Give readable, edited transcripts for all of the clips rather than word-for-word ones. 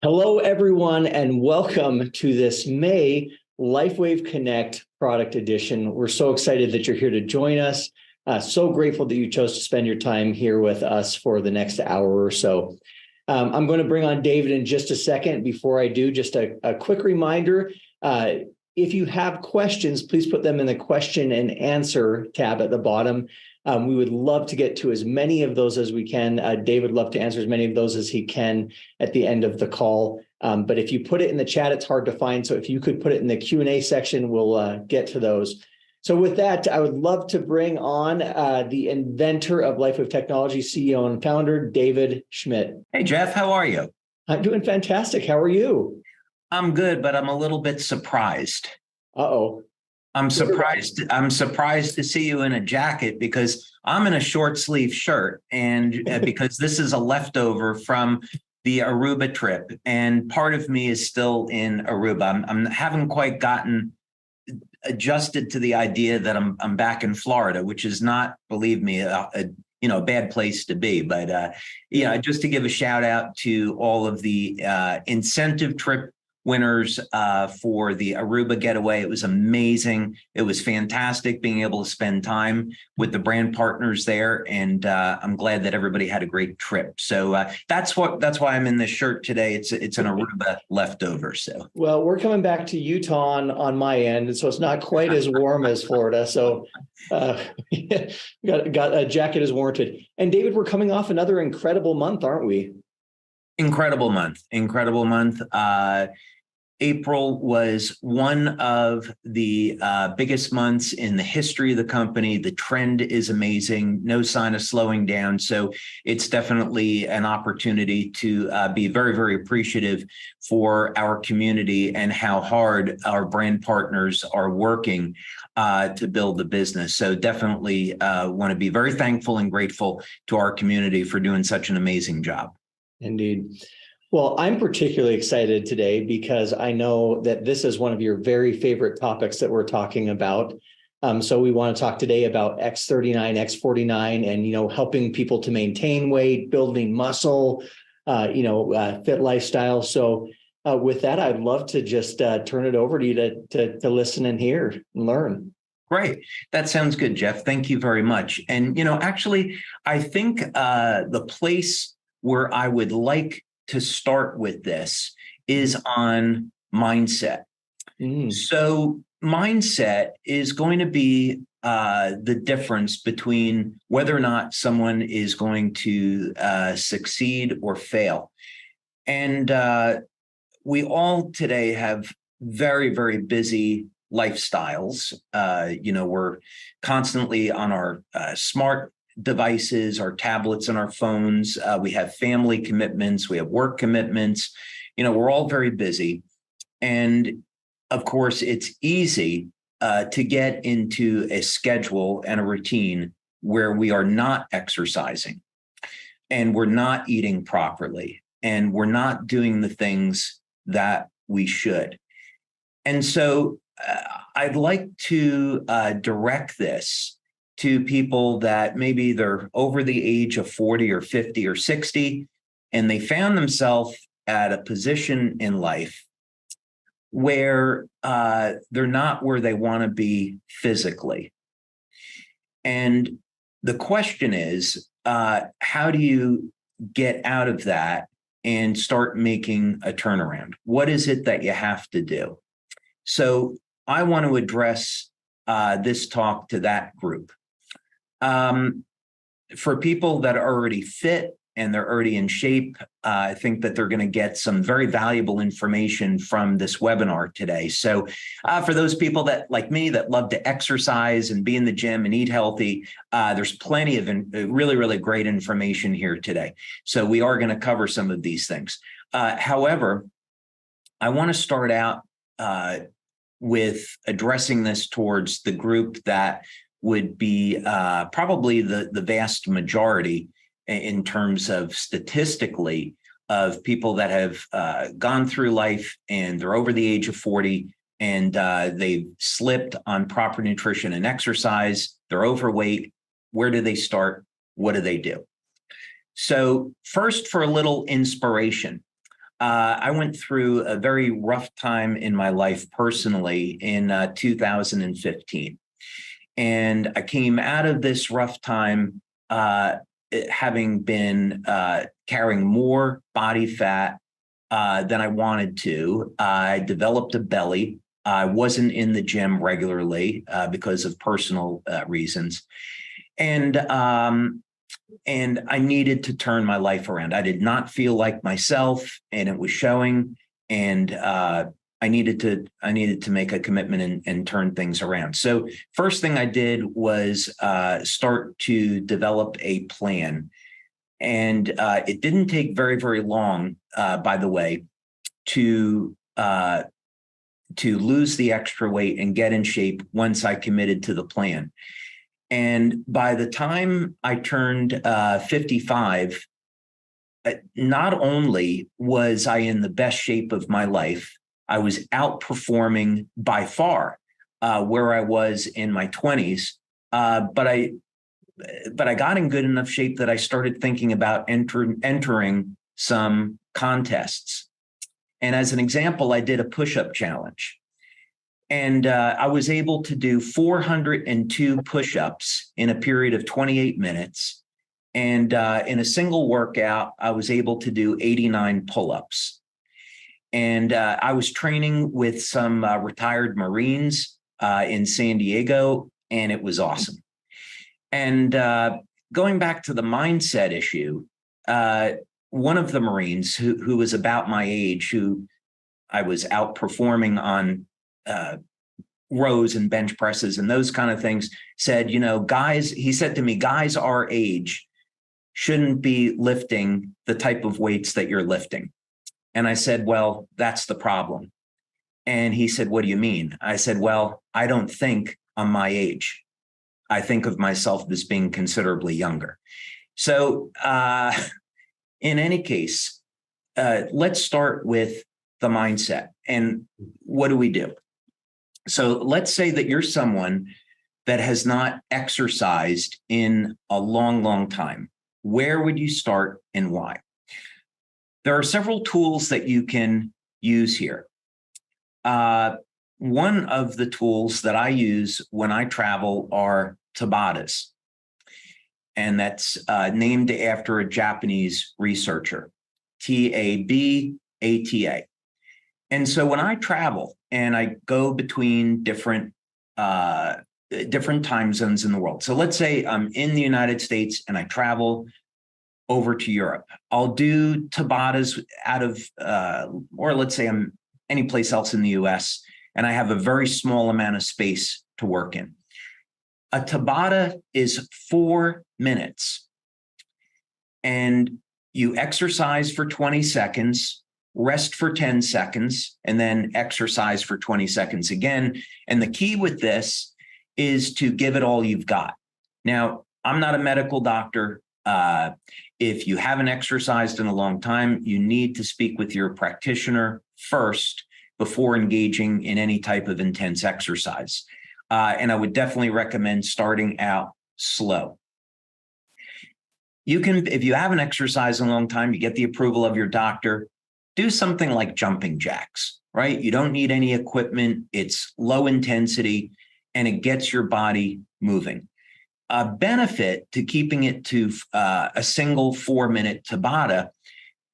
Hello, everyone, and welcome to this May LifeWave Connect product edition. We're so excited that you're here to join us. So grateful that you chose to spend your time here with us for the next hour or so. I'm going to bring on David in just a second. Before I do, just a quick reminder. If you have questions, please put them in the question and answer tab at the bottom. We would love to get to as many of those as we can. David would love to answer as many of those as he can at the end of the call. But if you put it in the chat, it's hard to find. So if you could put it in the Q&A section, we'll get to those. So with that, I would love to bring on the inventor of LifeWave Technology, CEO and founder, David Schmidt. Hey, Jeff, how are you? I'm doing fantastic. How are you? I'm good, but I'm a little bit surprised. Uh-oh. I'm surprised to see you in a jacket because I'm in a short sleeve shirt, and because this is a leftover from the Aruba trip, and part of me is still in Aruba. I haven't quite gotten adjusted to the idea that I'm back in Florida, which is not, believe me, a bad place to be. But just to give a shout out to all of the incentive trip winners for the Aruba getaway. It was amazing. It was fantastic being able to spend time with the brand partners there, and I'm glad that everybody had a great trip. So that's why I'm in this shirt today. It's an Aruba leftover. So well, we're coming back to Utah on my end, and so it's not quite as warm as Florida. So got a jacket is warranted. And David, we're coming off another incredible month, aren't we? Incredible month. April was one of the biggest months in the history of the company. The trend is amazing, no sign of slowing down. So it's definitely an opportunity to be very, very appreciative for our community and how hard our brand partners are working to build the business. So definitely want to be very thankful and grateful to our community for doing such an amazing job. Indeed. Well, I'm particularly excited today because I know that this is one of your very favorite topics that we're talking about. So we want to talk today about X39, X49, and, helping people to maintain weight, building muscle, fit lifestyle. So with that, I'd love to just turn it over to you to listen and hear and learn. Great. That sounds good, Jeff. Thank you very much. And, actually, I think the place where I would like to start with this is on mindset. So mindset is going to be the difference between whether or not someone is going to succeed or fail. And we all today have very, very busy lifestyles. We're constantly on our smart devices, our tablets and our phones. We have family commitments. We have work commitments. We're all very busy. And of course, it's easy to get into a schedule and a routine where we are not exercising and we're not eating properly and we're not doing the things that we should. And so I'd like to direct this to people that maybe they're over the age of 40 or 50 or 60, and they found themselves at a position in life where they're not where they want to be physically. And the question is, how do you get out of that and start making a turnaround? What is it that you have to do? So I want to address this talk to that group. For people that are already fit and they're already in shape, I think that they're going to get some very valuable information from this webinar today. So for those people that, like me, that love to exercise and be in the gym and eat healthy, there's plenty of really, really great information here today. So we are going to cover some of these things. However, I want to start out with addressing this towards the group that would be probably the vast majority in terms of statistically of people that have gone through life and they're over the age of 40 and they've slipped on proper nutrition and exercise, they're overweight. Where do they start? What do they do? So first, for a little inspiration, I went through a very rough time in my life personally in 2015. And I came out of this rough time having been carrying more body fat than I wanted to. I developed a belly. I wasn't in the gym regularly because of personal reasons. And I needed to turn my life around. I did not feel like myself, and it was showing. And I needed to make a commitment and turn things around. So first thing I did was start to develop a plan. And it didn't take very, very long, by the way, to lose the extra weight and get in shape once I committed to the plan. And by the time I turned 55, not only was I in the best shape of my life, I was outperforming by far where I was in my 20s, but I got in good enough shape that I started thinking about entering some contests. And as an example, I did a push-up challenge. And I was able to do 402 push-ups in a period of 28 minutes. And in a single workout, I was able to do 89 pull-ups. And I was training with some retired Marines in San Diego, and it was awesome. And going back to the mindset issue, one of the Marines who was about my age, who I was outperforming on rows and bench presses and those kind of things, said, he said to me, guys our age shouldn't be lifting the type of weights that you're lifting. And I said, well, that's the problem. And he said, what do you mean? I said, well, I don't think I'm my age. I think of myself as being considerably younger. So in any case, let's start with the mindset. And what do we do? So let's say that you're someone that has not exercised in a long, long time. Where would you start and why? There are several tools that you can use here. One of the tools that I use when I travel are Tabatas. And that's named after a Japanese researcher, Tabata. And so when I travel and I go between different time zones in the world. So let's say I'm in the United States and I travel over to Europe. I'll do Tabatas out of, or let's say I'm any place else in the US and I have a very small amount of space to work in. A Tabata is 4 minutes. And you exercise for 20 seconds, rest for 10 seconds, and then exercise for 20 seconds again. And the key with this is to give it all you've got. Now, I'm not a medical doctor. If you haven't exercised in a long time, you need to speak with your practitioner first before engaging in any type of intense exercise. And I would definitely recommend starting out slow. You can, if you haven't exercised in a long time, you get the approval of your doctor, do something like jumping jacks, right? You don't need any equipment. It's low intensity and it gets your body moving. A benefit to keeping it to a single 4-minute Tabata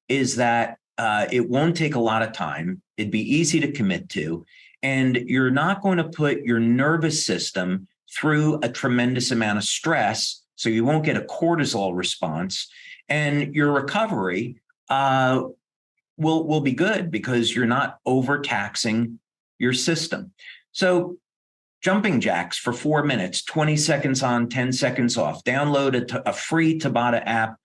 is that it won't take a lot of time. It'd be easy to commit to, and you're not going to put your nervous system through a tremendous amount of stress, so you won't get a cortisol response, and your recovery will be good because you're not overtaxing your system. So jumping jacks for 4 minutes, 20 seconds on, 10 seconds off. Download a free Tabata app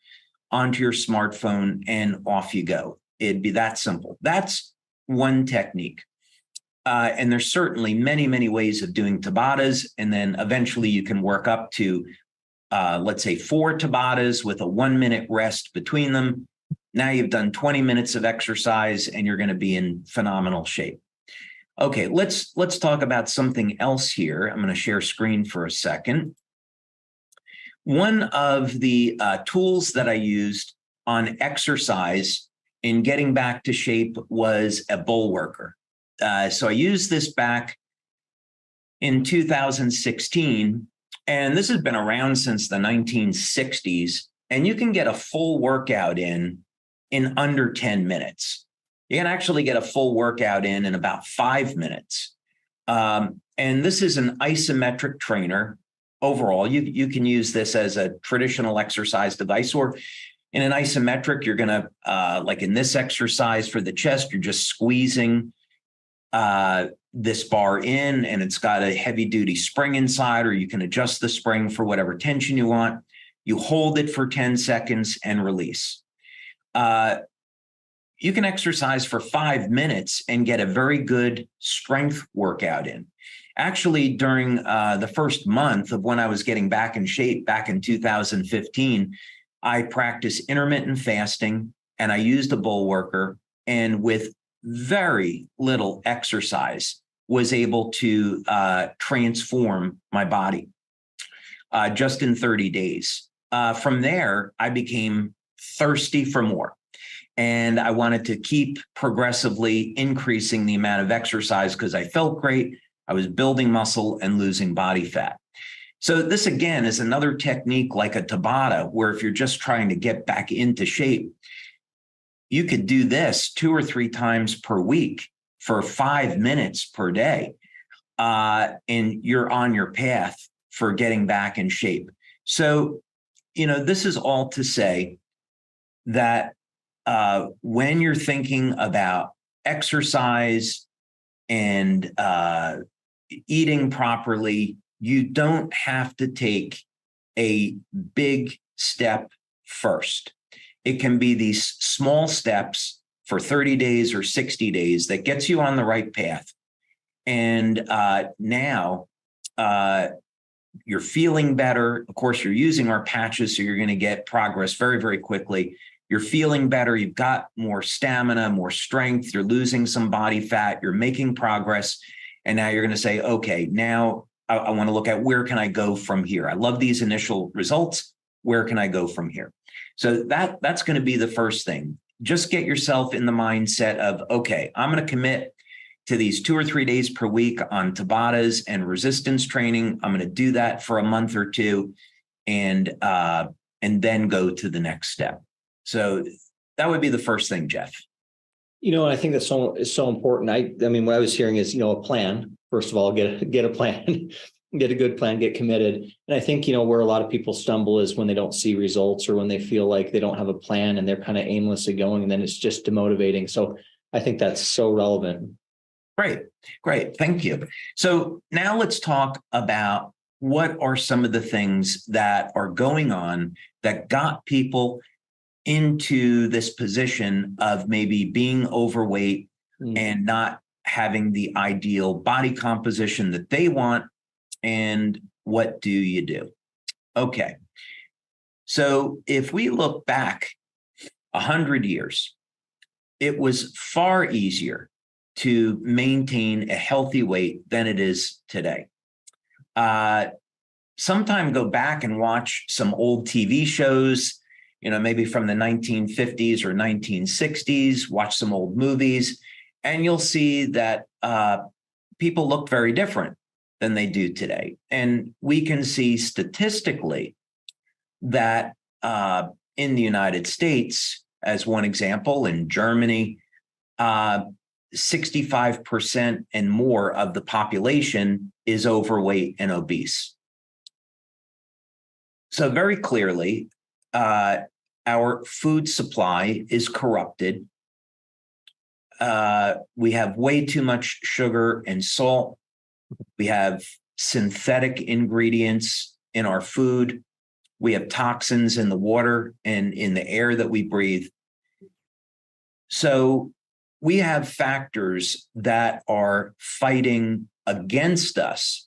onto your smartphone and off you go. It'd be that simple. That's one technique. And there's certainly many, many ways of doing Tabatas. And then eventually you can work up to, let's say, 4 Tabatas with a 1-minute rest between them. Now you've done 20 minutes of exercise and you're going to be in phenomenal shape. Okay, let's talk about something else here. I'm going to share screen for a second. One of the tools that I used on exercise in getting back to shape was a bowl worker. So I used this back in 2016, and this has been around since the 1960s, and you can get a full workout in under 10 minutes. You can actually get a full workout in about 5 minutes. And this is an isometric trainer. Overall, you can use this as a traditional exercise device, or in an isometric, you're going to, like in this exercise for the chest, you're just squeezing this bar in, and it's got a heavy duty spring inside, or you can adjust the spring for whatever tension you want. You hold it for 10 seconds and release. You can exercise for 5 minutes and get a very good strength workout in. Actually, during the first month of when I was getting back in shape back in 2015, I practiced intermittent fasting, and I used a bowl worker, and with very little exercise was able to transform my body just in 30 days. From there, I became thirsty for more. And I wanted to keep progressively increasing the amount of exercise because I felt great. I was building muscle and losing body fat. So this, again, is another technique like a Tabata, where if you're just trying to get back into shape, you could do this 2 or 3 times per week for 5 minutes per day. And you're on your path for getting back in shape. So, this is all to say that when you're thinking about exercise and eating properly, you don't have to take a big step first. It can be these small steps for 30 days or 60 days that gets you on the right path. And now you're feeling better. Of course, you're using our patches, so you're going to get progress very, very quickly. You're feeling better. You've got more stamina, more strength. You're losing some body fat. You're making progress. And now you're going to say, okay, now I want to look at where can I go from here? I love these initial results. Where can I go from here? So that's going to be the first thing. Just get yourself in the mindset of, okay, I'm going to commit to these 2 or 3 days per week on Tabatas and resistance training. I'm going to do that for a month or two, and then go to the next step. So that would be the first thing, Jeff. I think that's so important. I mean, what I was hearing is, a plan. First of all, get a plan, get a good plan, get committed. And I think, where a lot of people stumble is when they don't see results, or when they feel like they don't have a plan and they're kind of aimlessly going, and then it's just demotivating. So I think that's so relevant. Great. Thank you. So now let's talk about what are some of the things that are going on that got people into this position of maybe being overweight and not having the ideal body composition that they want. And what do you do? Okay. So if we look back 100 years, it was far easier to maintain a healthy weight than it is today. Sometime go back and watch some old TV shows, maybe from the 1950s or 1960s, watch some old movies, and you'll see that people look very different than they do today. And we can see statistically that in the United States, as one example, in Germany, 65% and more of the population is overweight and obese. So very clearly, our food supply is corrupted. We have way too much sugar and salt. We have synthetic ingredients in our food. We have toxins in the water and in the air that we breathe. So we have factors that are fighting against us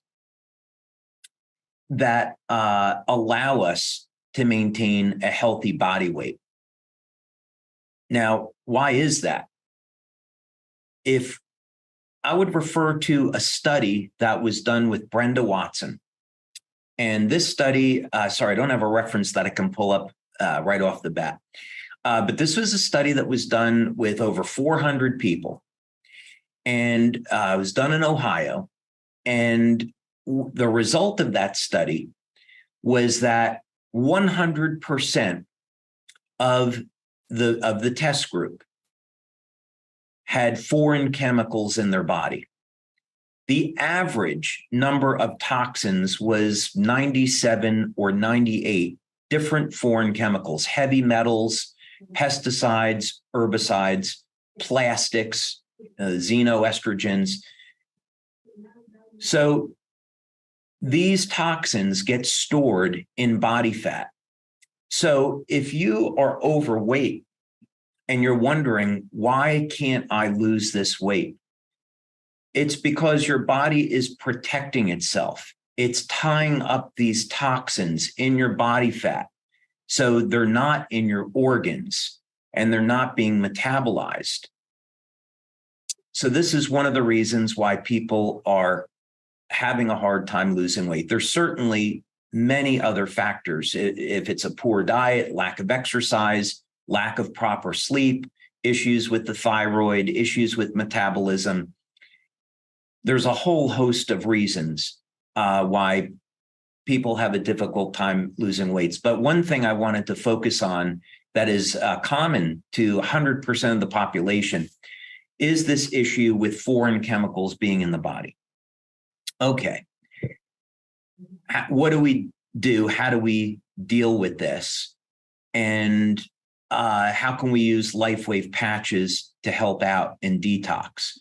that allow us to maintain a healthy body weight. Now, why is that? If I would refer to a study that was done with Brenda Watson, and this study, sorry, I don't have a reference that I can pull up right off the bat. But this was a study that was done with over 400 people. And it was done in Ohio. And the result of that study was that 100% of the test group had foreign chemicals in their body. The average number of toxins was 97 or 98 different foreign chemicals, heavy metals, pesticides, herbicides, plastics, xenoestrogens. So these toxins get stored in body fat. So if you are overweight and you're wondering, why can't I lose this weight? It's because your body is protecting itself. It's tying up these toxins in your body fat. So they're not in your organs and they're not being metabolized. So this is one of the reasons why people are having a hard time losing weight. There's certainly many other factors. If it's a poor diet, lack of exercise, lack of proper sleep, issues with the thyroid, issues with metabolism. There's a whole host of reasons why people have a difficult time losing weight. But one thing I wanted to focus on that is common to 100% of the population is this issue with foreign chemicals being in the body. Okay. What do we do? How do we deal with this? And how can we use LifeWave patches to help out in detox?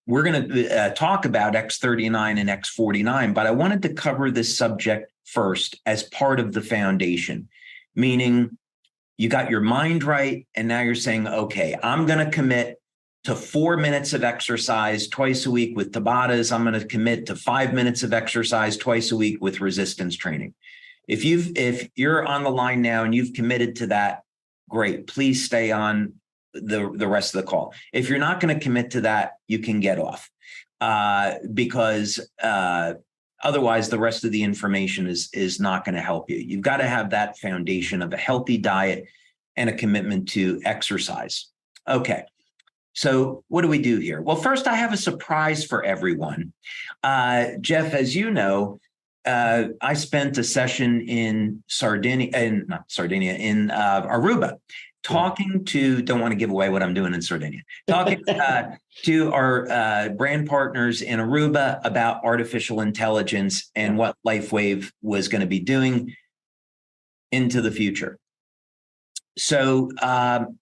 We're going to talk about X39 and X49, but I wanted to cover this subject first as part of the foundation, meaning you got your mind right, and now you're saying, okay, I'm going to commit to 4 minutes of exercise twice a week with Tabatas. I'm going to commit to 5 minutes of exercise twice a week with resistance training. If you're on the line now and you've committed to that, great. Please stay on the rest of the call. If you're not going to commit to that, you can get off because otherwise the rest of the information is not going to help you. You've got to have that foundation of a healthy diet and a commitment to exercise. Okay. So what do we do here? Well, first, I have a surprise for everyone. Jeff, as you know, I spent a session in Aruba, talking to, don't want to give away what I'm doing in Sardinia, talking to our brand partners in Aruba about artificial intelligence and what LifeWave was going to be doing into the future. So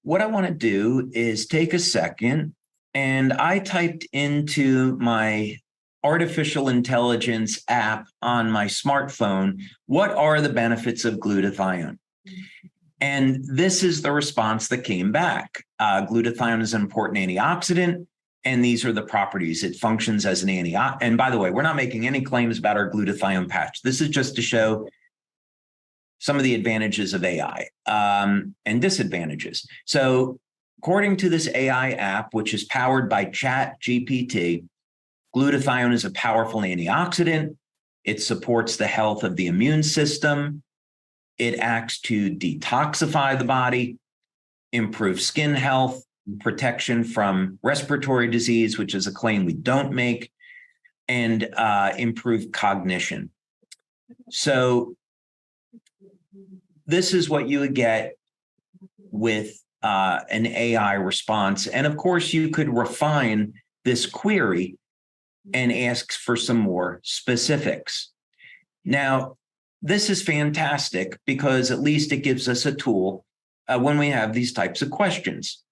what I want to do is take a second, and I typed into my artificial intelligence app on my smartphone, what are the benefits of glutathione? And this is the response that came back. Glutathione is an important antioxidant, and these are the properties. It functions as an antioxidant. And by the way, we're not making any claims about our glutathione patch. This is just to show some of the advantages of AI and disadvantages. So according to this AI app, which is powered by ChatGPT, glutathione is a powerful antioxidant. It supports the health of the immune system. It acts to detoxify the body, improve skin health, protection from respiratory disease, which is a claim we don't make, and improve cognition. So this is what you would get with an AI response. And of course, you could refine this query and ask for some more specifics. Now, this is fantastic because at least it gives us a tool when we have these types of questions.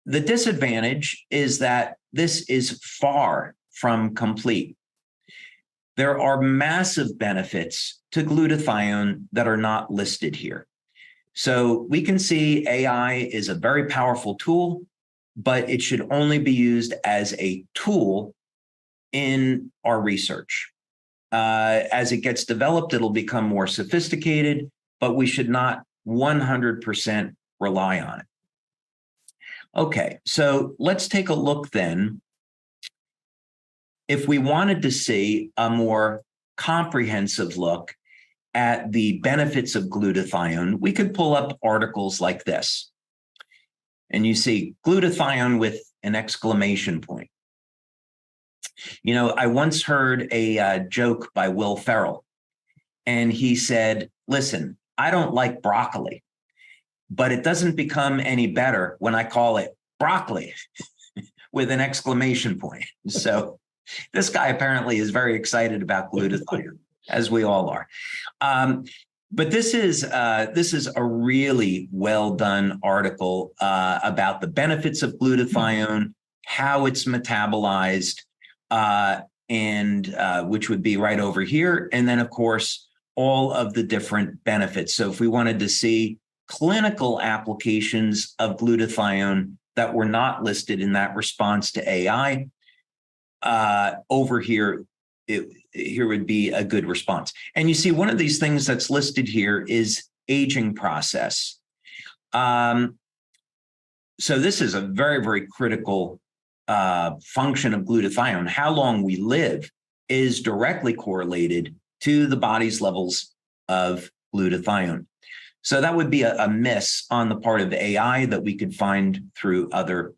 The disadvantage is that this is far from complete. There are massive benefits to glutathione that are not listed here. So we can see AI is a very powerful tool, but it should only be used as a tool in our research. As it gets developed, it'll become more sophisticated, but we should not 100% rely on it. Okay, so let's take a look then. If we wanted to see a more comprehensive look at the benefits of glutathione, we could pull up articles like this. And you see glutathione with an exclamation point. You know, I once heard a joke by Will Ferrell, and he said, listen, I don't like broccoli, but it doesn't become any better when I call it broccoli with an exclamation point. So this guy apparently is very excited about glutathione, as we all are. But this is a really well done article about the benefits of glutathione, how it's metabolized, and which would be right over here. And then, of course, all of the different benefits. So if we wanted to see clinical applications of glutathione that were not listed in that response to AI, over here, here would be a good response. And you see one of these things that's listed here is aging process. So this is a very, very critical function of glutathione. How long we live is directly correlated to the body's levels of glutathione. So that would be a miss on the part of AI that we could find through other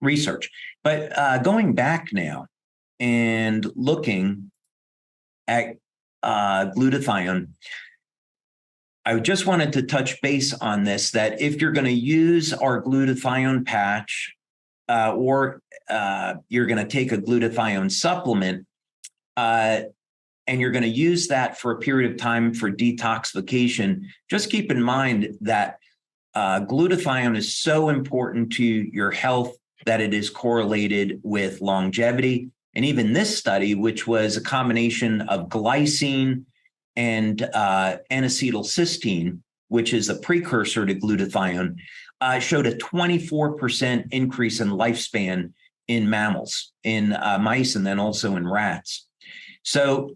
research. But going back now and looking at glutathione, I just wanted to touch base on this, that if you're going to use our glutathione patch or you're going to take a glutathione supplement, and you're going to use that for a period of time for detoxification, just keep in mind that glutathione is so important to your health that it is correlated with longevity. And even this study, which was a combination of glycine and N-acetylcysteine, which is a precursor to glutathione, showed a 24% increase in lifespan in mammals, in mice, and then also in rats. So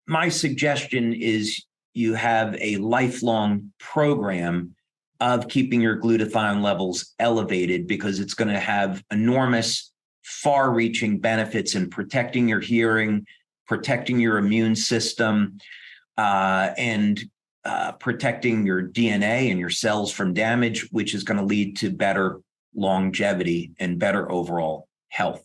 my suggestion is you have a lifelong program of keeping your glutathione levels elevated, because it's going to have enormous, far-reaching benefits in protecting your hearing, protecting your immune system, and protecting your DNA and your cells from damage, which is going to lead to better longevity and better overall health.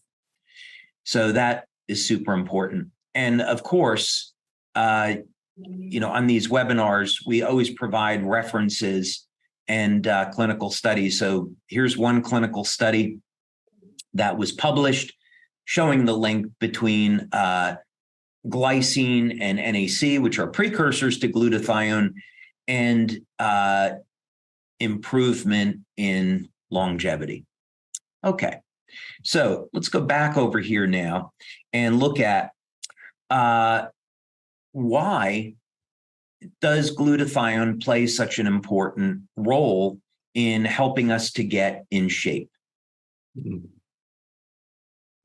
So that is super important. And of course, you know, on these webinars, we always provide references and clinical studies. So here's one clinical study that was published showing the link between glycine and NAC, which are precursors to glutathione, and improvement in longevity. Okay, so let's go back over here now and look at why does glutathione play such an important role in helping us to get in shape? Mm-hmm.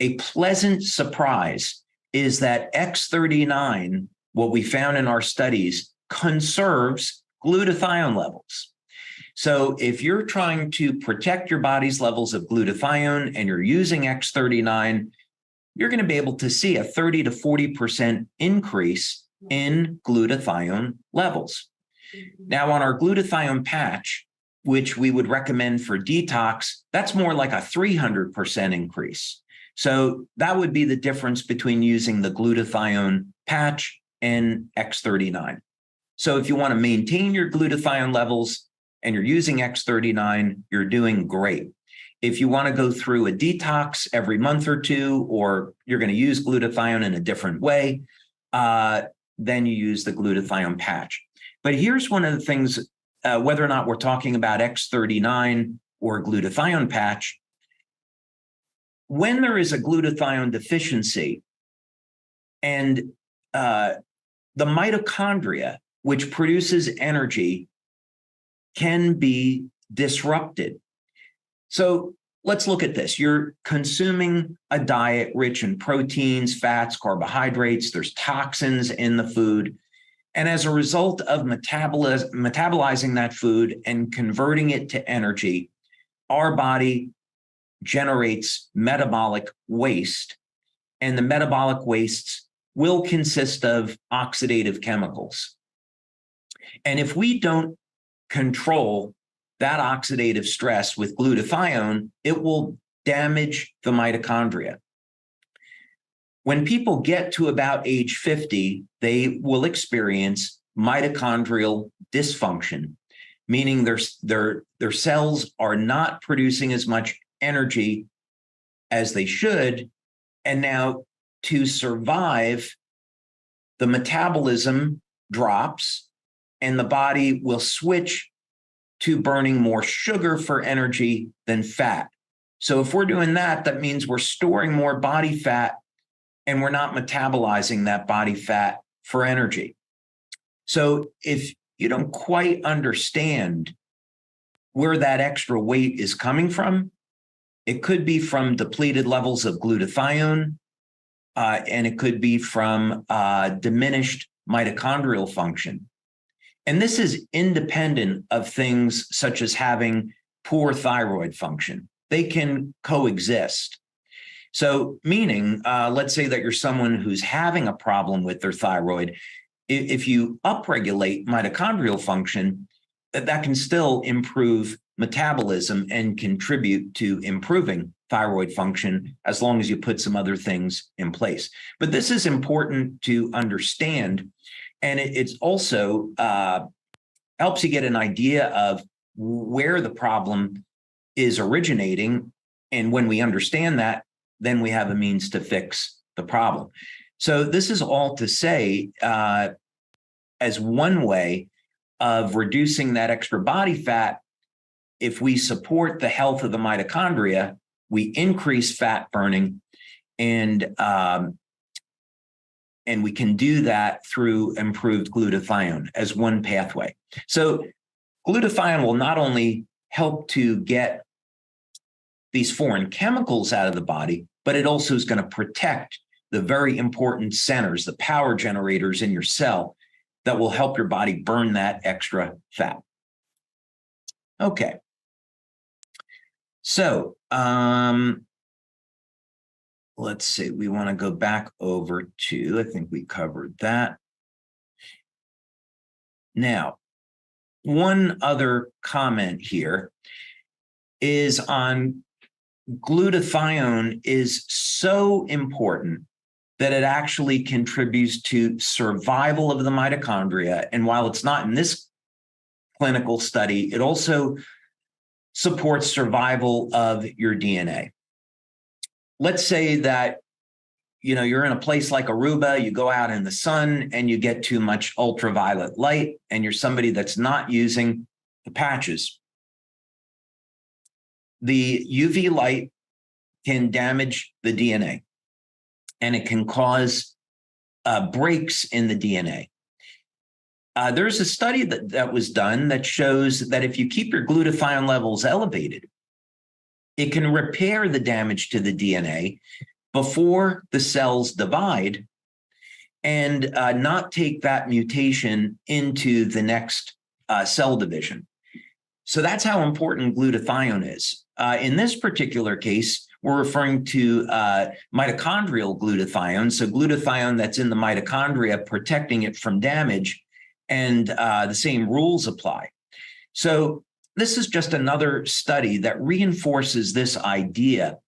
A pleasant surprise is that X39, what we found in our studies, conserves glutathione levels. So if you're trying to protect your body's levels of glutathione and you're using X39, you're going to be able to see a 30 to 40% increase in glutathione levels. Now, on our glutathione patch, which we would recommend for detox, that's more like a 300% increase. So that would be the difference between using the glutathione patch and X39. So if you want to maintain your glutathione levels and you're using X39, you're doing great. If you want to go through a detox every month or two, or you're going to use glutathione in a different way, then you use the glutathione patch. But here's one of the things, whether or not we're talking about X39 or glutathione patch, when there is a glutathione deficiency and the mitochondria, which produces energy, can be disrupted. So let's look at this. You're consuming a diet rich in proteins, fats, carbohydrates. There's toxins in the food. And as a result of metabolizing that food and converting it to energy, our body generates metabolic waste. And the metabolic wastes will consist of oxidative chemicals. And if we don't control that oxidative stress with glutathione, it will damage the mitochondria. When people get to about age 50, they will experience mitochondrial dysfunction, meaning their cells are not producing as much energy as they should. And now to survive, the metabolism drops and the body will switch to burning more sugar for energy than fat. So if we're doing that, that means we're storing more body fat and we're not metabolizing that body fat for energy. So if you don't quite understand where that extra weight is coming from, it could be from depleted levels of glutathione, and it could be from diminished mitochondrial function. And this is independent of things such as having poor thyroid function. They can coexist. So meaning, let's say that you're someone who's having a problem with their thyroid. If you upregulate mitochondrial function, that can still improve metabolism and contribute to improving thyroid function as long as you put some other things in place. But this is important to understand. And it's also helps you get an idea of where the problem is originating. And when we understand that, then we have a means to fix the problem. So this is all to say, as one way of reducing that extra body fat, if we support the health of the mitochondria, we increase fat burning, and we can do that through improved glutathione as one pathway. So glutathione will not only help to get these foreign chemicals out of the body, but it also is going to protect the very important centers, the power generators in your cell that will help your body burn that extra fat. Okay. So let's see, we want to go back over to, I think we covered that. Now, one other comment here is on glutathione is so important that it actually contributes to survival of the mitochondria. And while it's not in this clinical study, it also supports survival of your DNA. Let's say that you're in a place like Aruba, you go out in the sun and you get too much ultraviolet light, and you're somebody that's not using the patches. The UV light can damage the DNA, and it can cause breaks in the DNA. There's a study that was done that shows that if you keep your glutathione levels elevated, it can repair the damage to the DNA before the cells divide and not take that mutation into the next cell division. So that's how important glutathione is. In this particular case, we're referring to mitochondrial glutathione, so glutathione that's in the mitochondria protecting it from damage, and the same rules apply. So this is just another study that reinforces this idea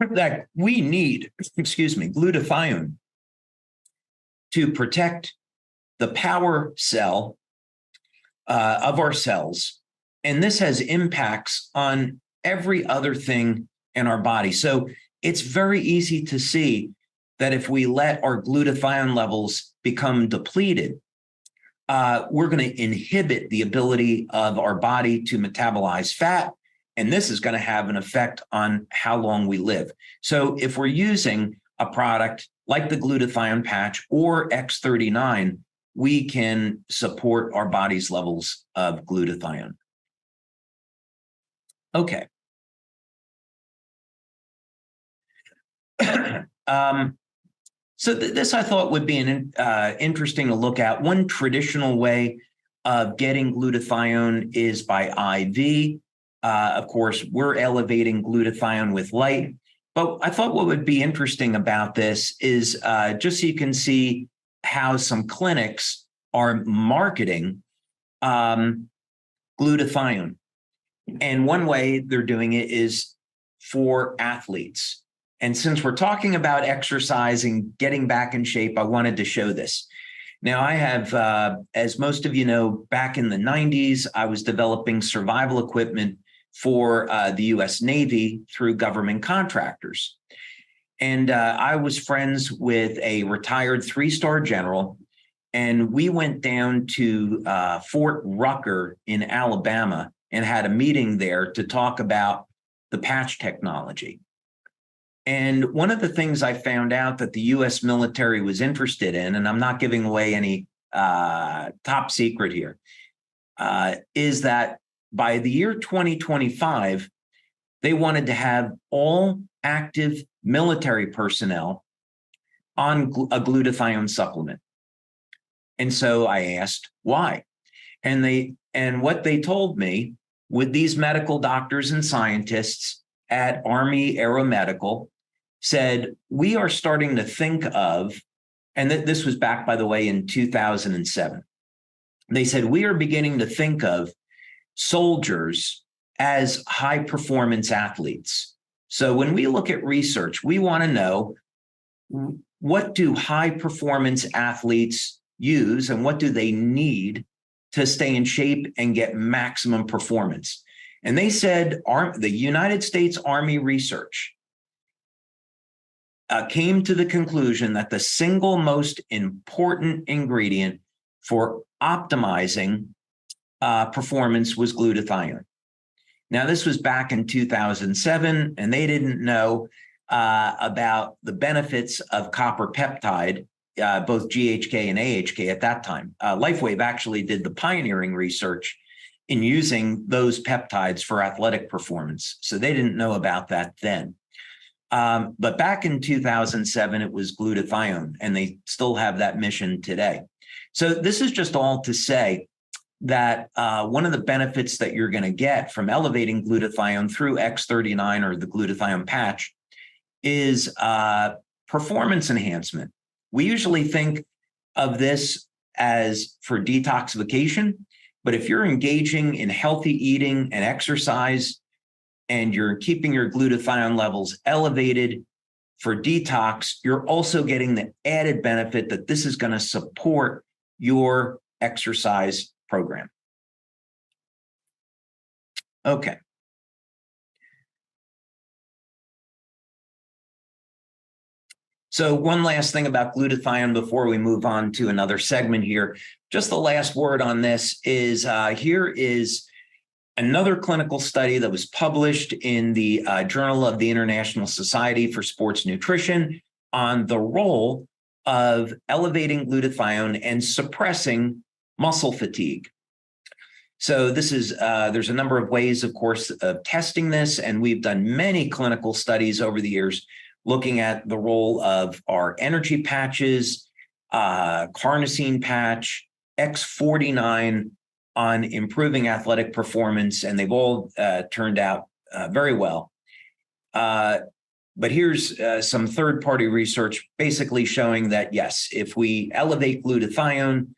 that we need, glutathione to protect the power cell of our cells. And this has impacts on every other thing in our body. So it's very easy to see that if we let our glutathione levels become depleted, we're going to inhibit the ability of our body to metabolize fat. And this is going to have an effect on how long we live. So if we're using a product like the glutathione patch or X39, we can support our body's levels of glutathione. Okay. So this I thought would be an interesting to look at. One traditional way of getting glutathione is by IV. Of course, we're elevating glutathione with light. But I thought what would be interesting about this is just so you can see how some clinics are marketing glutathione. And one way they're doing it is for athletes. And since we're talking about exercising, getting back in shape, I wanted to show this. Now, I have, as most of you know, back in the 90s, I was developing survival equipment for the US Navy through government contractors. And I was friends with a retired 3-star general, and we went down to Fort Rucker in Alabama and had a meeting there to talk about the patch technology. And one of the things I found out that the US military was interested in, and I'm not giving away any top secret here, is that by the year 2025, they wanted to have all active military personnel on a glutathione supplement. And so I asked why. And what they told me with these medical doctors and scientists at Army Aeromedical said, we are starting to think of, and this was back, by the way, in 2007. They said, we are beginning to think of soldiers as high performance athletes. So when we look at research, we want to know, what do high performance athletes use and what do they need to stay in shape and get maximum performance? And they said the United States Army research came to the conclusion that the single most important ingredient for optimizing performance was glutathione. Now, this was back in 2007, and they didn't know about the benefits of copper peptide, both GHK and AHK at that time. LifeWave actually did the pioneering research in using those peptides for athletic performance. So they didn't know about that then. But back in 2007, it was glutathione, and they still have that mission today. So this is just all to say that one of the benefits that you're going to get from elevating glutathione through X39 or the glutathione patch is performance enhancement. We usually think of this as for detoxification, but if you're engaging in healthy eating and exercise and you're keeping your glutathione levels elevated for detox, you're also getting the added benefit that this is going to support your exercise program. Okay. So one last thing about glutathione before we move on to another segment here. Just the last word on this is here is another clinical study that was published in the Journal of the International Society for Sports Nutrition on the role of elevating glutathione and suppressing muscle fatigue. So this is, there's a number of ways, of course, of testing this, and we've done many clinical studies over the years looking at the role of our energy patches, carnosine patch, X49 on improving athletic performance, and they've all turned out very well. But here's some third-party research basically showing that, yes, if we elevate glutathione,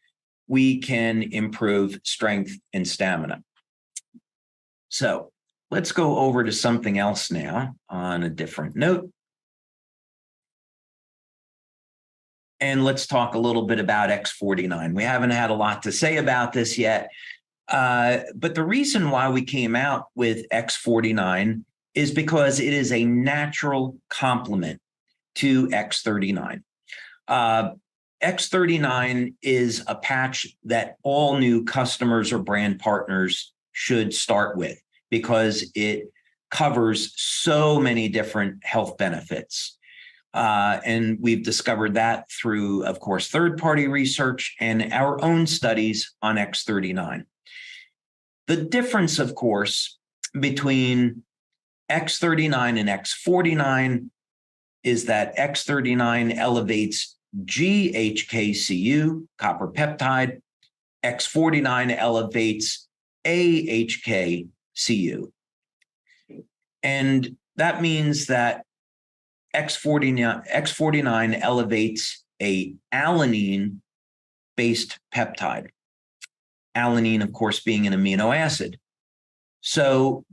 we can improve strength and stamina. So let's go over to something else now on a different note. And let's talk a little bit about X49. We haven't had a lot to say about this yet, but the reason why we came out with X49 is because it is a natural complement to X39. X39 is a patch that all new customers or brand partners should start with because it covers so many different health benefits. And we've discovered that through, of course, third-party research and our own studies on X39. The difference, of course, between X39 and X49 is that X39 elevates GHK-Cu, copper peptide. X49 elevates AHK-Cu. And that means that X49 elevates a alanine-based peptide. Alanine, of course, being an amino acid. So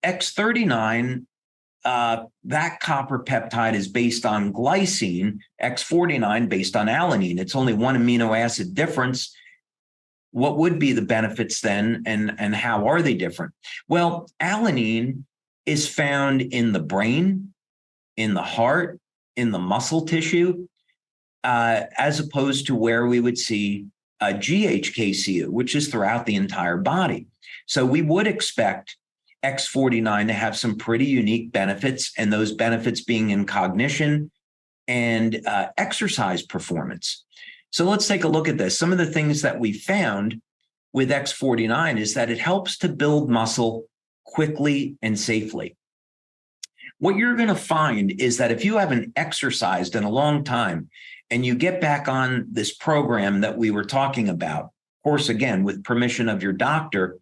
X39, that copper peptide is based on glycine, X49 based on alanine. It's only one amino acid difference. What would be the benefits then, and how are they different? Well, alanine is found in the brain, in the heart, in the muscle tissue, as opposed to where we would see GHKCU, which is throughout the entire body. So we would expect X49 to have some pretty unique benefits, and those benefits being in cognition and exercise performance. So let's take a look at this. Some of the things that we found with X49 is that it helps to build muscle quickly and safely. What you're going to find is that if you haven't exercised in a long time and you get back on this program that we were talking about, of course, again, with permission of your doctor,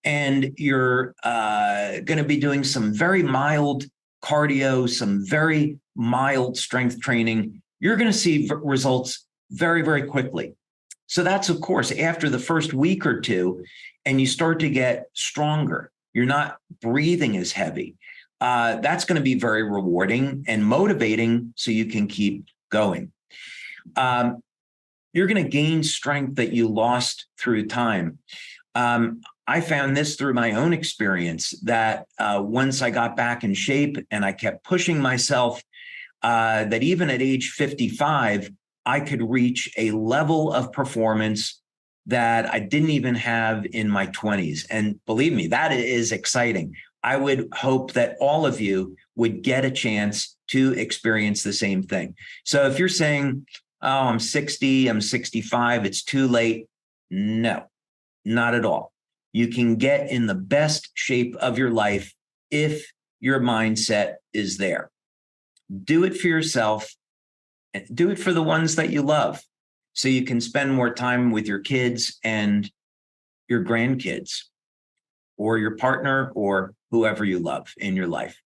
and you're going to be doing some very mild cardio, some very mild strength training, you're going to see results very, very quickly. So that's, of course, after the first week or two, and you start to get stronger. You're not breathing as heavy. That's going to be very rewarding and motivating, so you can keep going. You're going to gain strength that you lost through time. I found this through my own experience, that once I got back in shape and I kept pushing myself, that even at age 55, I could reach a level of performance that I didn't even have in my 20s. And believe me, that is exciting. I would hope that all of you would get a chance to experience the same thing. So if you're saying, oh, I'm 60, I'm 65, it's too late. No, not at all. You can get in the best shape of your life if your mindset is there. Do it for yourself. Do it for the ones that you love, so you can spend more time with your kids and your grandkids, or your partner, or whoever you love in your life.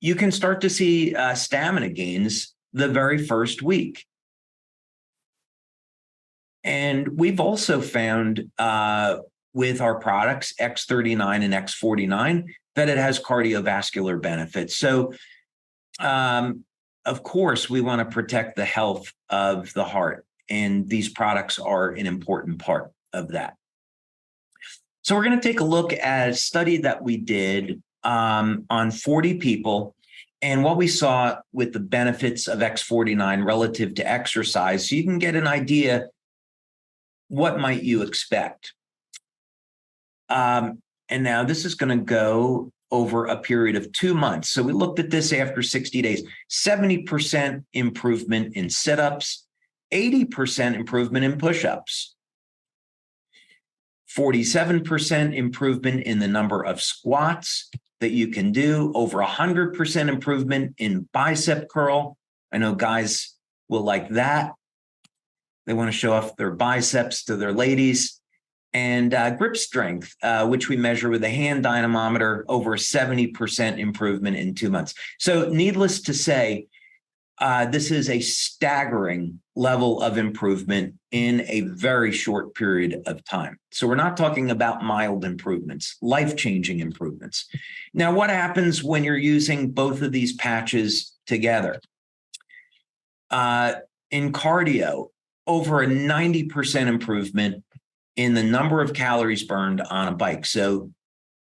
You can start to see stamina gains the very first week. And we've also found with our products, X39 and X49, that it has cardiovascular benefits. So, of course, we want to protect the health of the heart, and these products are an important part of that. So we're going to take a look at a study that we did on 40 people, and what we saw with the benefits of X49 relative to exercise, so you can get an idea what might you expect. And now this is going to go over a period of 2 months. So we looked at this after 60 days, 70% improvement in sit-ups, 80% improvement in push-ups, 47% improvement in the number of squats that you can do, over 100% improvement in bicep curl. I know guys will like that. They want to show off their biceps to their ladies. And grip strength, which we measure with a hand dynamometer, over 70% improvement in 2 months. So needless to say, this is a staggering level of improvement in a very short period of time. So we're not talking about mild improvements, life-changing improvements. Now, what happens when you're using both of these patches together? In cardio, over a 90% improvement in the number of calories burned on a bike. So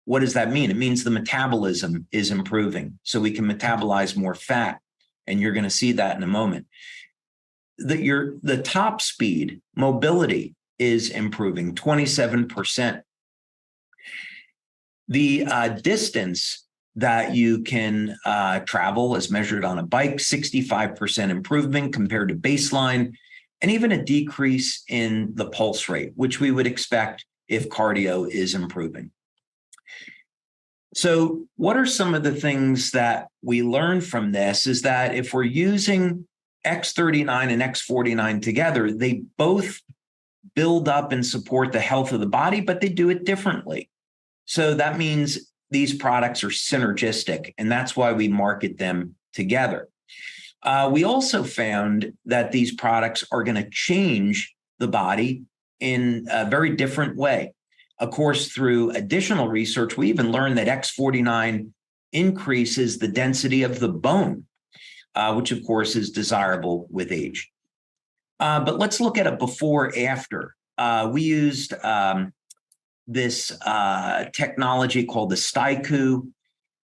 what does that mean? It means the metabolism is improving, so we can metabolize more fat, and you're going to see that in a moment. The top speed, mobility, is improving 27%. The distance that you can travel as measured on a bike, 65% improvement compared to baseline, and even a decrease in the pulse rate, which we would expect if cardio is improving. So what are some of the things that we learned from this is that if we're using X39 and X49 together, they both build up and support the health of the body, but they do it differently. So that means these products are synergistic, and that's why we market them together. We also found that these products are going to change the body in a very different way. Of course, through additional research, we even learned that X49 increases the density of the bone, which of course is desirable with age. But let's look at a before after. We used this technology called the STIKU,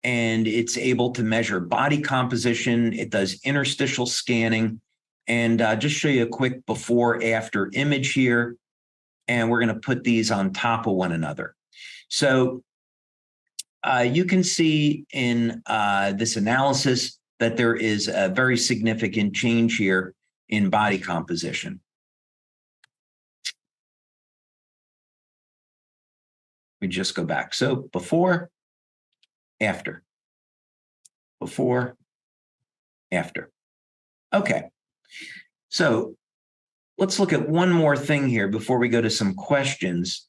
and it's able to measure body composition. It does interstitial scanning, and just show you a quick before after image here. And we're going to put these on top of one another. So you can see in this analysis that there is a very significant change here in body composition. We just go back. So before, after, before, after. Okay. So let's look at one more thing here before we go to some questions.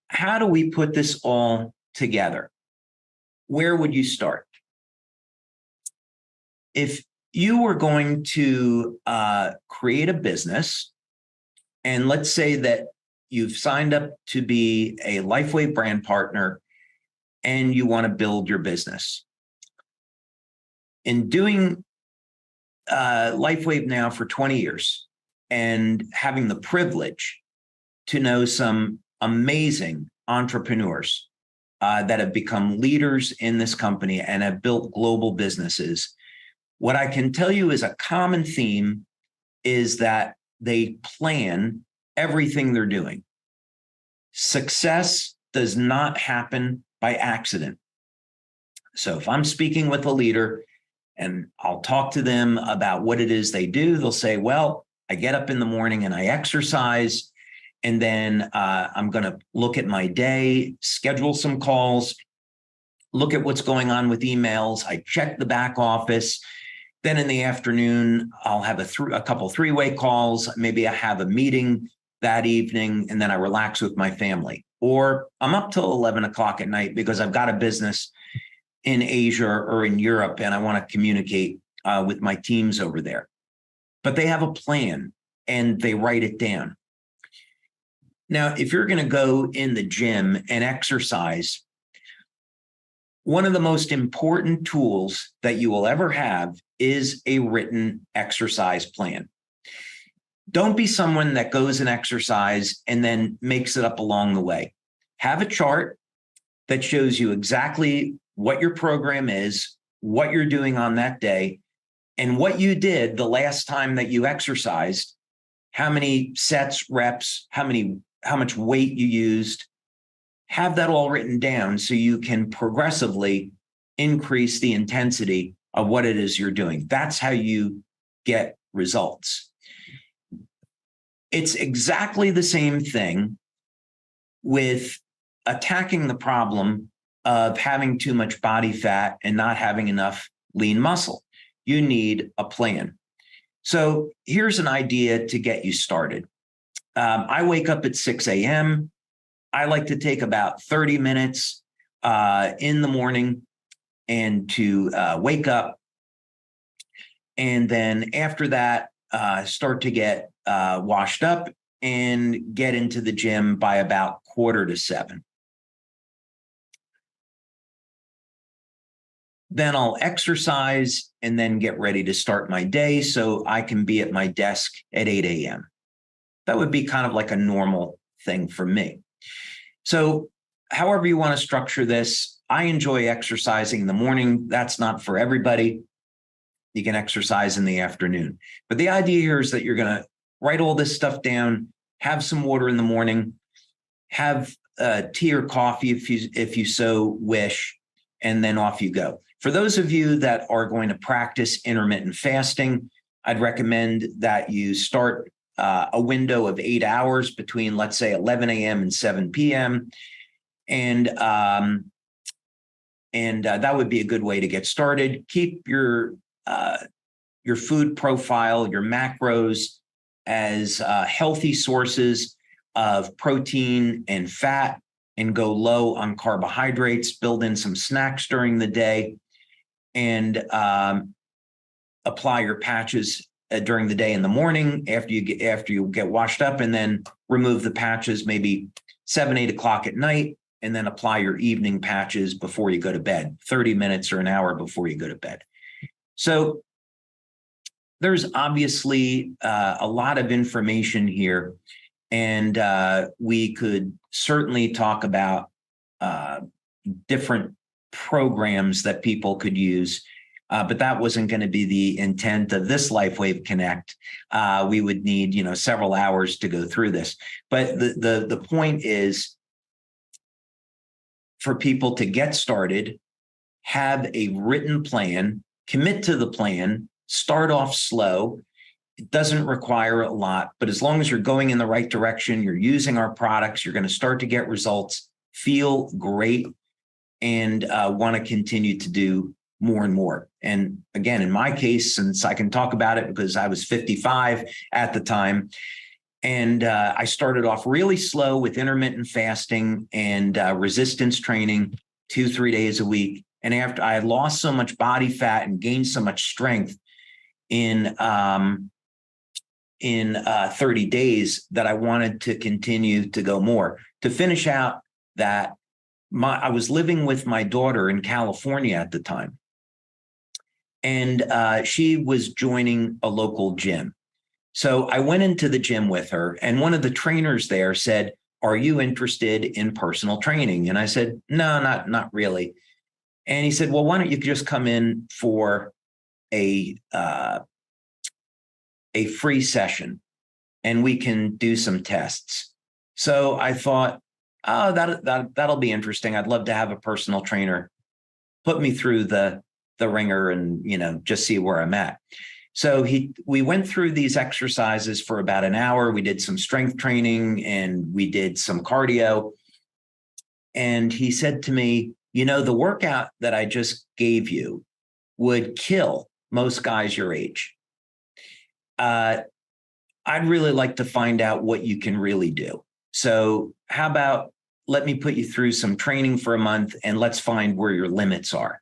How do we put this all together? Where would you start? If you were going to create a business, and let's say that you've signed up to be a LifeWave brand partner and you want to build your business. In doing LifeWave now for 20 years and having the privilege to know some amazing entrepreneurs that have become leaders in this company and have built global businesses, what I can tell you is a common theme is that they plan everything they're doing. Success does not happen by accident. So if I'm speaking with a leader and I'll talk to them about what it is they do, they'll say, well, I get up in the morning and I exercise, and then I'm going to look at my day, schedule some calls, look at what's going on with emails. I check the back office. Then in the afternoon, I'll have a couple three-way calls. Maybe I have a meeting that evening, and then I relax with my family. Or I'm up till 11 o'clock at night because I've got a business in Asia or in Europe, and I want to communicate with my teams over there. But they have a plan, and they write it down. Now, if you're going to go in the gym and exercise, one of the most important tools that you will ever have is a written exercise plan. Don't be someone that goes and exercise and then makes it up along the way. Have a chart that shows you exactly what your program is, what you're doing on that day, and what you did the last time that you exercised, how many sets, reps, how much weight you used. Have that all written down so you can progressively increase the intensity of what it is you're doing. That's how you get results. It's exactly the same thing with attacking the problem of having too much body fat and not having enough lean muscle. You need a plan. So here's an idea to get you started. I wake up at 6 a.m. I like to take about 30 minutes in the morning and to wake up. And then after that, start to get washed up and get into the gym by about 6:45. Then I'll exercise and then get ready to start my day so I can be at my desk at 8 a.m. That would be kind of like a normal thing for me. So however you want to structure this, I enjoy exercising in the morning. That's not for everybody. You can exercise in the afternoon. But the idea here is that you're going to write all this stuff down, have some water in the morning, have tea or coffee if you so wish, and then off you go. For those of you that are going to practice intermittent fasting, I'd recommend that you start a window of 8 hours between, let's say, 11 a.m. and 7 p.m. And that would be a good way to get started. Keep your food profile, your macros as healthy sources of protein and fat, and go low on carbohydrates, build in some snacks during the day, and apply your patches during the day in the morning after you get washed up, and then remove the patches maybe 7, 8 o'clock at night, and then apply your evening patches before you go to bed, 30 minutes or an hour before you go to bed. So there's obviously a lot of information here, and we could certainly talk about different programs that people could use, but that wasn't going to be the intent of this LifeWave Connect. We would need, several hours to go through this. But the point is for people to get started, have a written plan, commit to the plan, start off slow. It doesn't require a lot, but as long as you're going in the right direction, you're using our products, you're going to start to get results, feel great, and want to continue to do more and more. And again, in my case, since I can talk about it because I was 55 at the time, and I started off really slow with intermittent fasting and resistance training 2-3 days a week. And after I had lost so much body fat and gained so much strength in 30 days that I wanted to continue to go more. To finish out that, I was living with my daughter in California at the time, and she was joining a local gym. So I went into the gym with her, and one of the trainers there said, "Are you interested in personal training?" And I said, "No, not really." And he said, "Well, why don't you just come in for a free session and we can do some tests." So I thought, oh, that'll be interesting. I'd love to have a personal trainer put me through the ringer and, just see where I'm at. So we went through these exercises for about an hour. We did some strength training and we did some cardio. And he said to me, the workout that I just gave you would kill most guys your age. I'd really like to find out what you can really do. So how about let me put you through some training for a month and let's find where your limits are.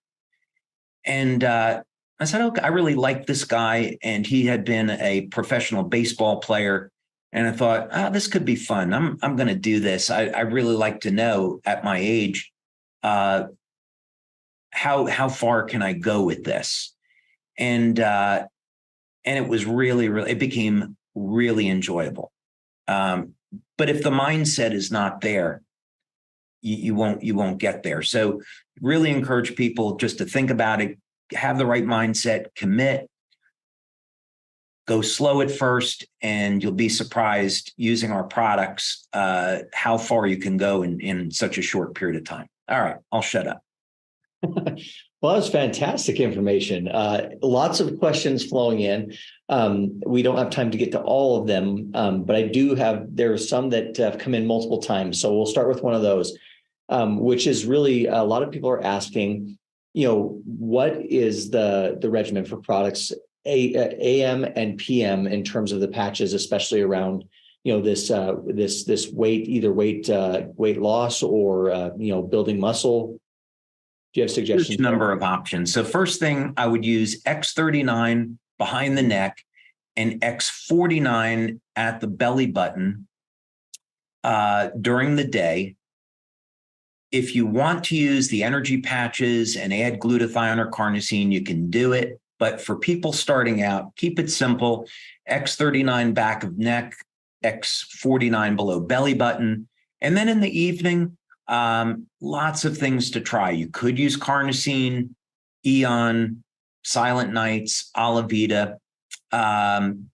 And I said, okay, I really like this guy. And he had been a professional baseball player. And I thought, this could be fun. I'm going to do this. I really like to know at my age, how far can I go with this? And it was it became really enjoyable. But if the mindset is not there, you won't get there. So really encourage people just to think about it, have the right mindset, commit, go slow at first, and you'll be surprised using our products, how far you can go in such a short period of time. All right, I'll shut up. Well, that was fantastic information. Lots of questions flowing in. We don't have time to get to all of them, but there are some that have come in multiple times. So we'll start with one of those, which is really a lot of people are asking, what is the regimen for products AM and PM in terms of the patches, especially around, this weight loss or, building muscle. Do you have suggestions? Huge number of options. So first thing, I would use X39 behind the neck and X49 at the belly button during the day. If you want to use the energy patches and add glutathione or carnosine, you can do it. But for people starting out, keep it simple. X39 back of neck, X49 below belly button. And then in the evening, lots of things to try. You could use carnosine, AEON, Silent Nights, Alavita,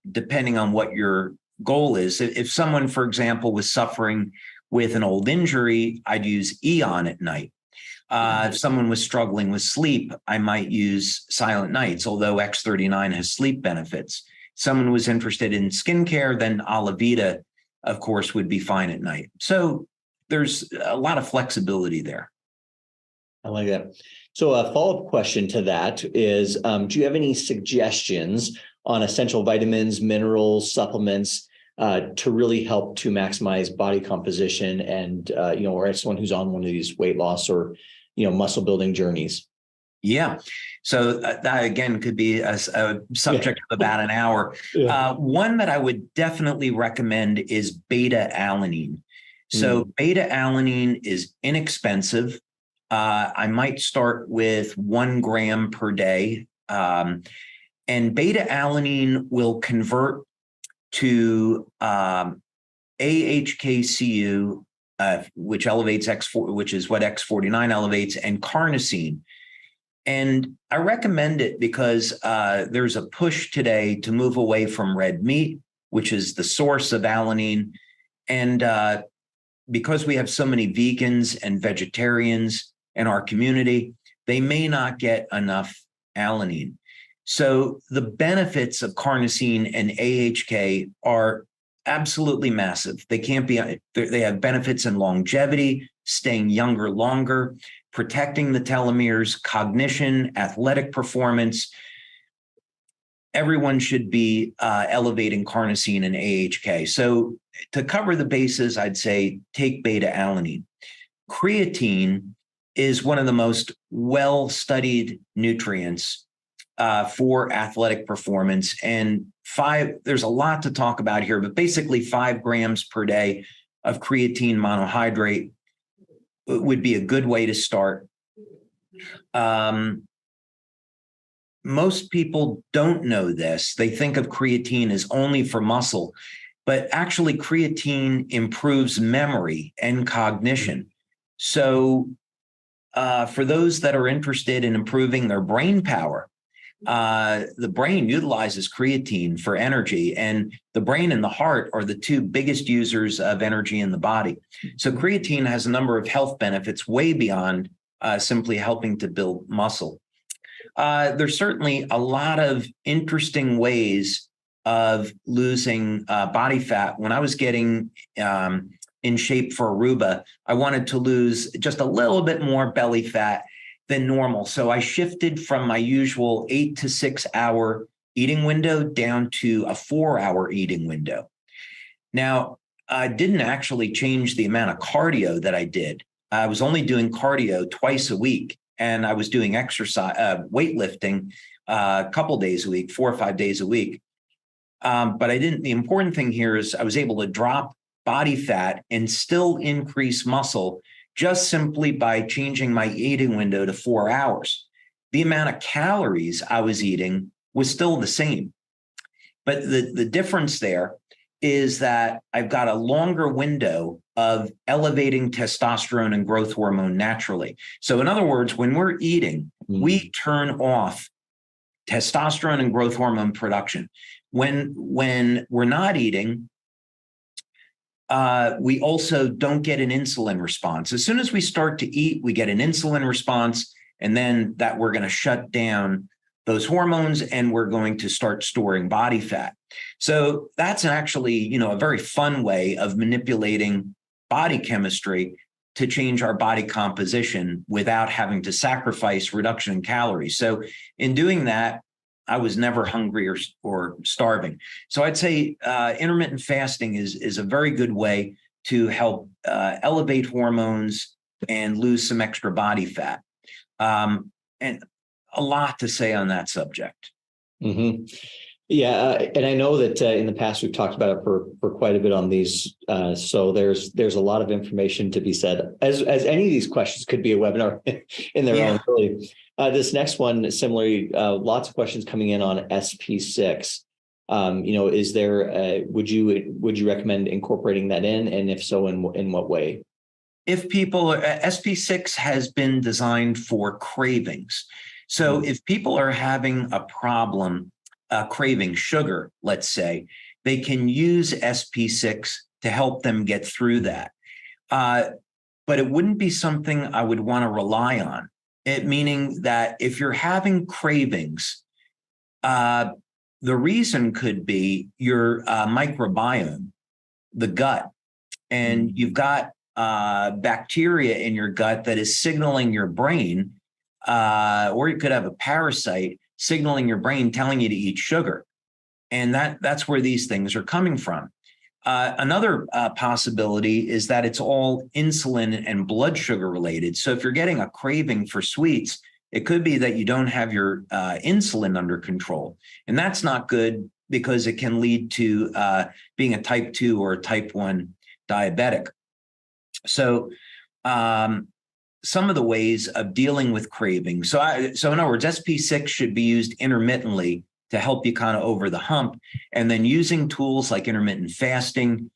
depending on what your goal is. If someone, for example, was suffering with an old injury, I'd use AEON at night. If someone was struggling with sleep, I might use Silent Nights, although X39 has sleep benefits. Someone was interested in skincare, then Alavita, of course, would be fine at night. So there's a lot of flexibility there. I like that. So a follow-up question to that is, do you have any suggestions on essential vitamins, minerals, supplements to really help to maximize body composition and, or as someone who's on one of these weight loss or, muscle building journeys? Yeah. So that again could be a subject of about an hour. Yeah. One that I would definitely recommend is beta alanine. So beta alanine is inexpensive. I might start with 1 gram per day. And beta alanine will convert to AHKCU, which elevates which is what X49 elevates, and carnosine. And I recommend it because there's a push today to move away from red meat, which is the source of alanine. And because we have so many vegans and vegetarians in our community, they may not get enough alanine. So the benefits of carnosine and AHK are absolutely massive. They have benefits in longevity, staying younger longer, protecting the telomeres, cognition, athletic performance. Everyone should be elevating carnosine and AHK. So to cover the bases, I'd say take beta alanine. Creatine is one of the most well-studied nutrients for athletic performance. And there's a lot to talk about here, but basically 5 grams per day of creatine monohydrate would be a good way to start. Most people don't know this. They think of creatine as only for muscle, but actually creatine improves memory and cognition. So for those that are interested in improving their brain power, the brain utilizes creatine for energy, and the brain and the heart are the 2 biggest users of energy in the body. So creatine has a number of health benefits way beyond simply helping to build muscle. There's certainly a lot of interesting ways of losing body fat. When I was getting in shape for Aruba, I wanted to lose just a little bit more belly fat than normal. So I shifted from my usual 8 to 6 hour eating window down to a 4-hour eating window. Now, I didn't actually change the amount of cardio that I did. I was only doing cardio twice a week, and I was doing exercise, weightlifting a couple days a week, 4 or 5 days a week. But the important thing here is I was able to drop body fat and still increase muscle just simply by changing my eating window to 4 hours. The amount of calories I was eating was still the same. But the difference there is that I've got a longer window of elevating testosterone and growth hormone naturally. So in other words, when we're eating, we turn off testosterone and growth hormone production. When we're not eating, we also don't get an insulin response. As soon as we start to eat, we get an insulin response, and then that we're going to shut down those hormones and we're going to start storing body fat. So that's actually, a very fun way of manipulating body chemistry to change our body composition without having to sacrifice reduction in calories. So in doing that, I was never hungry or starving. So I'd say intermittent fasting is a very good way to help elevate hormones and lose some extra body fat. And a lot to say on that subject. Mm-hmm. Yeah, and I know that in the past we've talked about it for quite a bit on these. So there's a lot of information to be said. As any of these questions could be a webinar in their own. Really. This next one, similarly, lots of questions coming in on SP6. Is there? Would you recommend incorporating that in, and if so, in what way? If people, SP6 has been designed for cravings. So if people are having a problem craving sugar, let's say, they can use SP6 to help them get through that. But it wouldn't be something I would want to rely on. Meaning that if you're having cravings, the reason could be your microbiome, the gut, and you've got bacteria in your gut that is signaling your brain, or you could have a parasite signaling your brain, telling you to eat sugar. And that's where these things are coming from. Another possibility is that it's all insulin and blood sugar related. So if you're getting a craving for sweets, it could be that you don't have your insulin under control. And that's not good because it can lead to being a type 2 or a type 1 diabetic. So some of the ways of dealing with cravings. So in other words, SP6 should be used intermittently to help you kind of over the hump. And then using tools like intermittent fasting,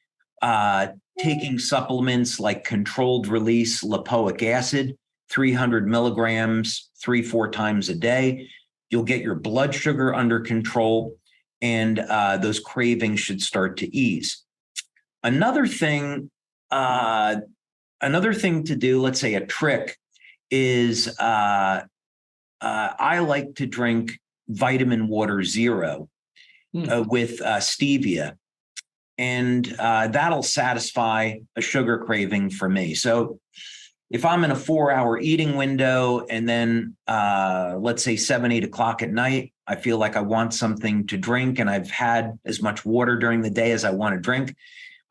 taking supplements like controlled release lipoic acid, 300 milligrams, 3-4 times a day. You'll get your blood sugar under control, and those cravings should start to ease. Another thing to do, let's say a trick, is I like to drink vitamin water zero with stevia, and that'll satisfy a sugar craving for me. So if I'm in a 4-hour eating window and then let's say 7-8 o'clock at night, I feel like I want something to drink and I've had as much water during the day as I want to drink,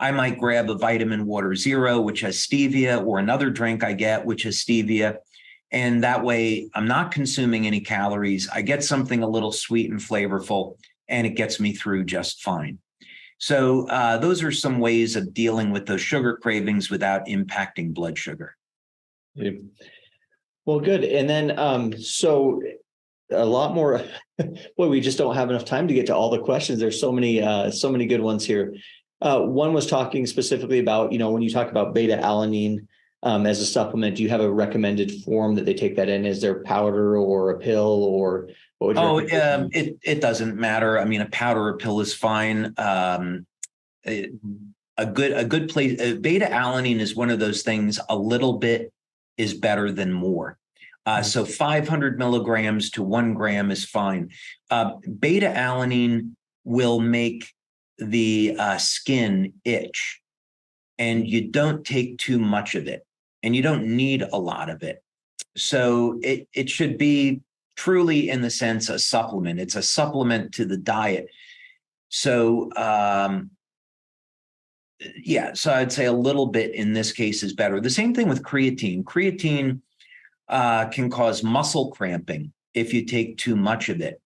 I might grab a vitamin water zero, which has stevia, or another drink I get, which has stevia. And that way I'm not consuming any calories. I get something a little sweet and flavorful, and it gets me through just fine. So those are some ways of dealing with those sugar cravings without impacting blood sugar. Well, good. And then, so a lot more, boy, we just don't have enough time to get to all the questions. There's so many good ones here. One was talking specifically about, when you talk about beta alanine as a supplement, do you have a recommended form that they take that in? Is there powder or a pill, or what would you it doesn't matter. I mean, a powder or pill is fine. A good place. Beta alanine is one of those things. A little bit is better than more. So 500 milligrams to 1 gram is fine. Beta alanine will make the skin itch, and you don't take too much of it, and you don't need a lot of it. So it should be truly, in the sense, a supplement. It's a supplement to the diet. So so I'd say a little bit in this case is better. The same thing with creatine. Creatine can cause muscle cramping if you take too much of it.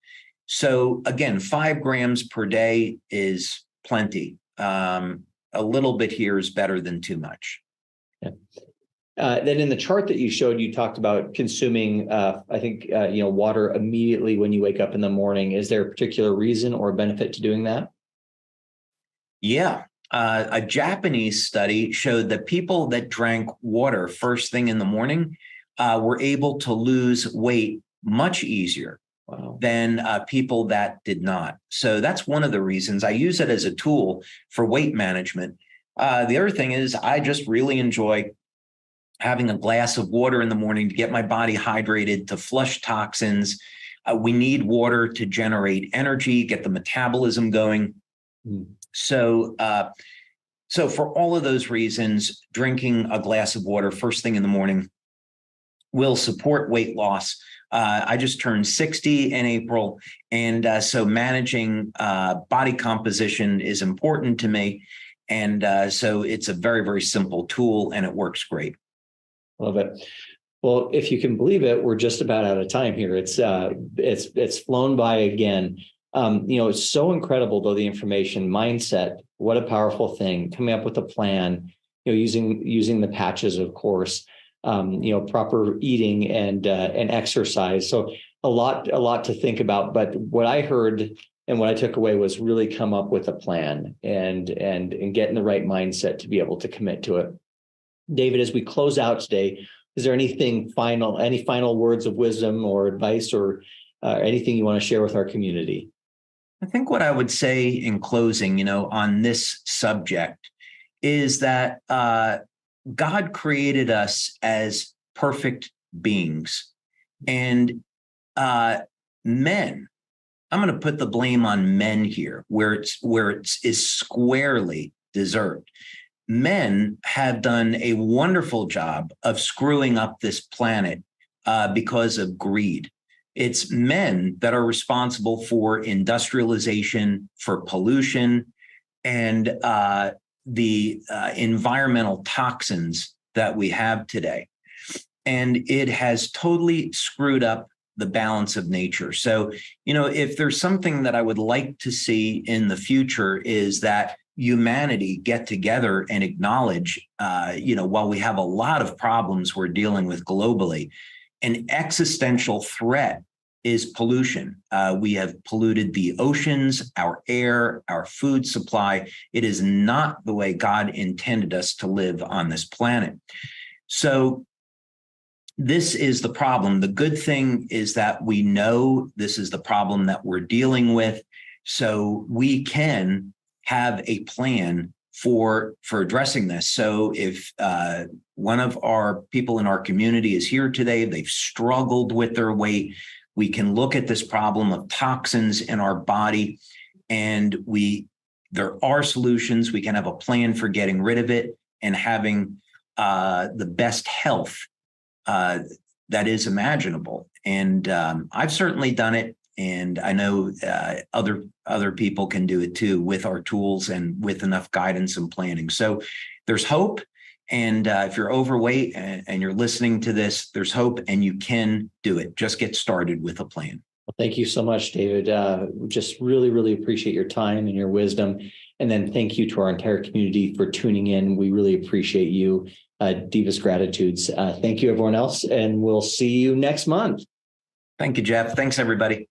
So again, 5 grams per day is plenty. A little bit here is better than too much. Yeah. Then in the chart that you showed, you talked about consuming, I think, water immediately when you wake up in the morning. Is there a particular reason or benefit to doing that? Yeah. A Japanese study showed that people that drank water first thing in the morning were able to lose weight much easier than people that did not. So that's one of the reasons I use it as a tool for weight management. The other thing is I just really enjoy having a glass of water in the morning to get my body hydrated, to flush toxins. We need water to generate energy, get the metabolism going. So for all of those reasons, drinking a glass of water first thing in the morning will support weight loss. I just turned 60 in April, and so managing body composition is important to me. And so it's a very, very simple tool, and it works great. Love it. Well, if you can believe it, we're just about out of time here. It's flown by again. It's so incredible, though, the information, mindset, what a powerful thing, coming up with a plan, using the patches, of course, proper eating and exercise. So a lot to think about. But what I heard and what I took away was really come up with a plan and get in the right mindset to be able to commit to it. David, as we close out today, is there any final words of wisdom or advice or anything you want to share with our community? I think what I would say in closing, on this subject is that God created us as perfect beings, and men, I'm going to put the blame on men here where it is squarely deserved. Men have done a wonderful job of screwing up this planet because of greed. It's men that are responsible for industrialization, for pollution, and the environmental toxins that we have today. And it has totally screwed up the balance of nature. So, if there's something that I would like to see in the future is that humanity get together and acknowledge, while we have a lot of problems we're dealing with globally, an existential threat is pollution. We have polluted the oceans, our air, our food supply. It is not the way God intended us to live on this planet. So this is the problem. The good thing is that we know this is the problem that we're dealing with. So we can have a plan for addressing this. So if one of our people in our community is here today, they've struggled with their weight, we can look at this problem of toxins in our body, and there are solutions. We can have a plan for getting rid of it and having the best health that is imaginable. And I've certainly done it. And I know other people can do it too with our tools and with enough guidance and planning. So there's hope. And if you're overweight and you're listening to this, there's hope and you can do it. Just get started with a plan. Well, thank you so much, David. Just really, really appreciate your time and your wisdom. And then thank you to our entire community for tuning in. We really appreciate you. Deepest gratitudes. Thank you, everyone else. And we'll see you next month. Thank you, Jeff. Thanks, everybody.